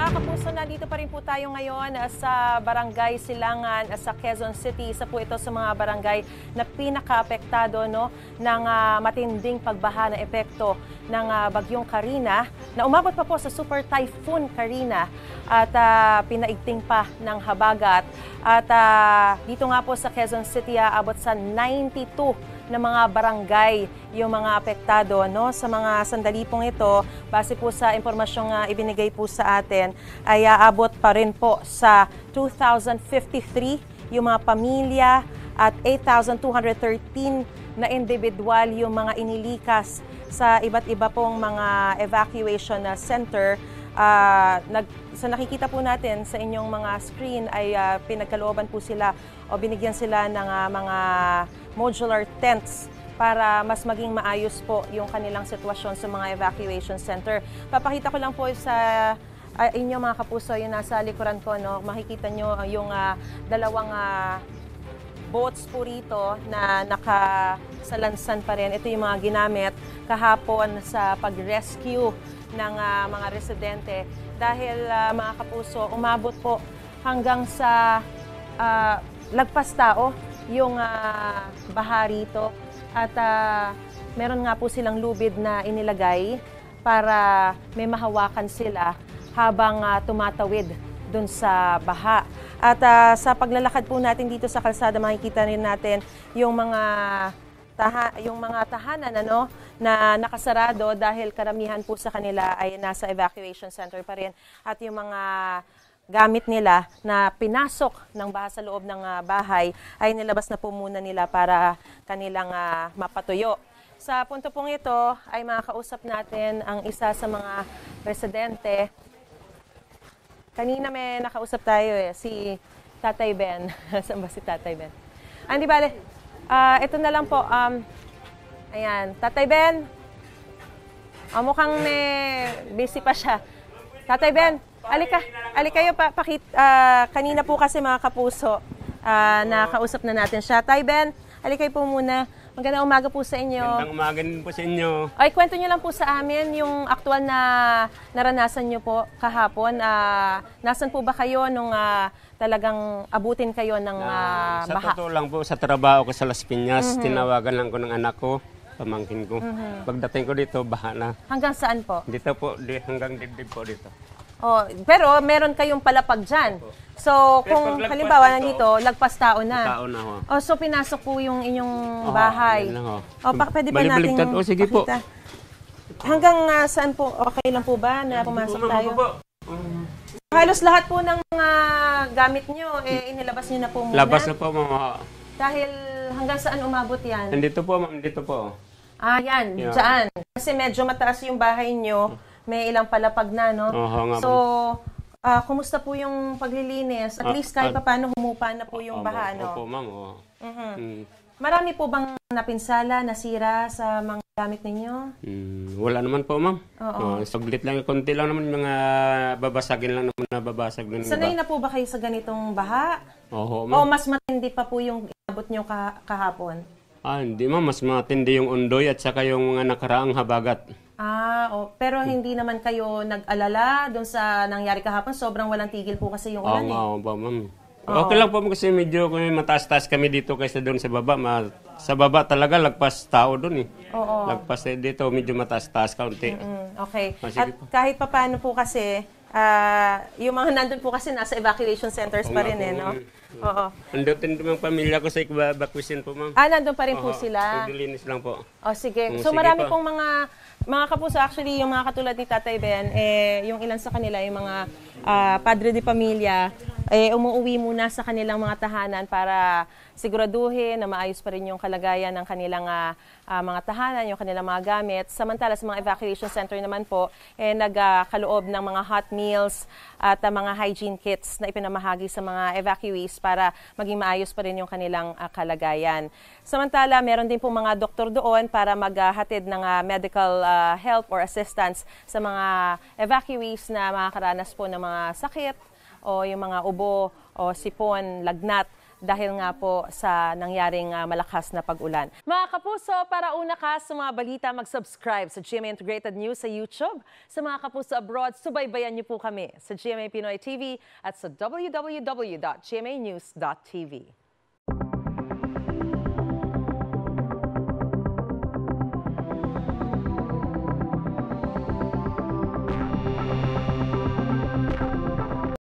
Mga kapuso, nandito pa rin po tayo ngayon sa Barangay Silangan sa Quezon City. Isa po ito sa mga barangay na pinaka-apektado ng matinding pagbaha na epekto ng bagyong Karina na umabot pa po sa Super Typhoon Karina at pinaigting pa ng habagat. At dito nga po sa Quezon City, abot sa 92 na mga barangay yung mga apektado sa mga sandali pong ito. Base po sa impormasyong ibinigay po sa atin, ay aabot pa rin po sa 2,053 yung mga pamilya at 8,213 na individual yung mga inilikas sa iba't iba pong mga evacuation center. Sa nakikita po natin sa inyong mga screen ay pinagkalooban po sila o binigyan sila ng mga modular tents para mas maging maayos po yung kanilang sitwasyon sa mga evacuation center. Papakita ko lang po sa inyo mga kapuso, yung nasa likuran ko, makikita nyo yung dalawang boats po rito na nakasalansan pa rin. Ito yung mga ginamit kahapon sa pag-rescue ng mga residente. Dahil mga kapuso, umabot po hanggang sa lagpas tao yung baha rito. At meron nga po silang lubid na inilagay para may mahawakan sila habang tumatawid dun sa baha. At sa paglalakad po natin dito sa kalsada, makikita rin natin yung mga tahanan na nakasarado dahil karamihan po sa kanila ay nasa evacuation center pa rin. At yung mga gamit nila na pinasok ng baha sa loob ng bahay ay nilabas na po muna nila para kanilang mapatuyo. Sa punto pong ito ay makakausap natin ang isa sa mga residente. Kanina may nakausap tayo si Tatay Ben. Saan ba si Tatay Ben? Hindi bale. Ito na lang po. Ayan, Tatay Ben. Mukhang busy pa siya. Tatay Ben, alika kayo kanina po kasi mga kapuso, nakausap na natin siya. Tay Ben, alika po muna. Magandang umaga po sa inyo. Magandang umaga din po sa inyo. Ay, kwento nyo lang po sa amin yung aktual na naranasan nyo po kahapon. Nasaan po ba kayo nung talagang abutin kayo ng baha? Sa totoo lang po, sa trabaho ko sa Las Piñas, tinawagan lang ko ng anak ko, pamangkin ko. Pagdating ko dito, baha na. Hanggang saan po? Dito po, hanggang dibdib po dito. Oh, pero meron kayong palapag dyan. So, kung halimbawa nandito, lagpas tao na. Tao na ho. Oh, so pinasok po yung inyong bahay. Pwede ba nating sige pakita? Po. Hanggang saan po? Okay lang po ba na pumasok tayo? Halos lahat po ng mga gamit nyo, inilabas nyo na po muna? Labas na po, mama. Dahil hanggang saan umabot yan? Nandito po, ma'am. Dito po. Yan. Dyan. Kasi medyo mataas yung bahay nyo. May ilang palapag na, no? So, kumusta po yung paglilinis? At least kahit paano humupa na po yung baha, no? Opo, ma'am. Marami po bang napinsala, nasira sa mga gamit ninyo? Wala naman po, ma'am. Saglit lang, konti lang naman mga babasagin lang naman na babasag. Sanay na po ba kayo sa ganitong baha? Oo, ma'am. O mas matindi pa po yung inabot nyo kahapon? Hindi, ma'am. Mas matindi yung undoy at saka yung mga nakaraang habagat. Pero hindi naman kayo nag-alala doon sa nangyari kahapon? Sobrang walang tigil po kasi yung ulan Oo, ma'am. Okay lang po kasi medyo mataas-taas kami dito kaysa doon sa baba. Sa baba talaga, lagpas tao doon eh. Oo. Lagpas dito, medyo mataas-taas kaunti. Okay. At kahit paano po kasi, yung mga nandun po kasi nasa evacuation centers pa rin no? Oo. Nandun din yung pamilya ko sa evacuation po, ma'am. Nandun pa rin po sila? Paglilinis lang po. Sige. So marami pong mga kapuso, actually, yung mga katulad ni Tatay Ben, yung ilan sa kanila, yung mga padre de pamilya, umuwi muna sa kanilang mga tahanan para siguraduhin na maayos pa rin yung kalagayan ng kanilang mga tahanan, yung kanilang mga gamit. Samantala sa mga evacuation center naman po, nagkaloob ng mga hot meals at mga hygiene kits na ipinamahagi sa mga evacuees para maging maayos pa rin yung kanilang kalagayan. Samantala, meron din po mga doktor doon para maghatid ng medical help or assistance sa mga evacuees na makakaranas po ng mga sakit o yung mga ubo o sipon, lagnat dahil nga po sa nangyaring malakas na pag-ulan. Mga kapuso, para una ka sa mga balita, mag-subscribe sa GMA Integrated News sa YouTube. Sa mga kapuso abroad, subaybayan niyo po kami sa GMA Pinoy TV at sa www.gmanews.tv.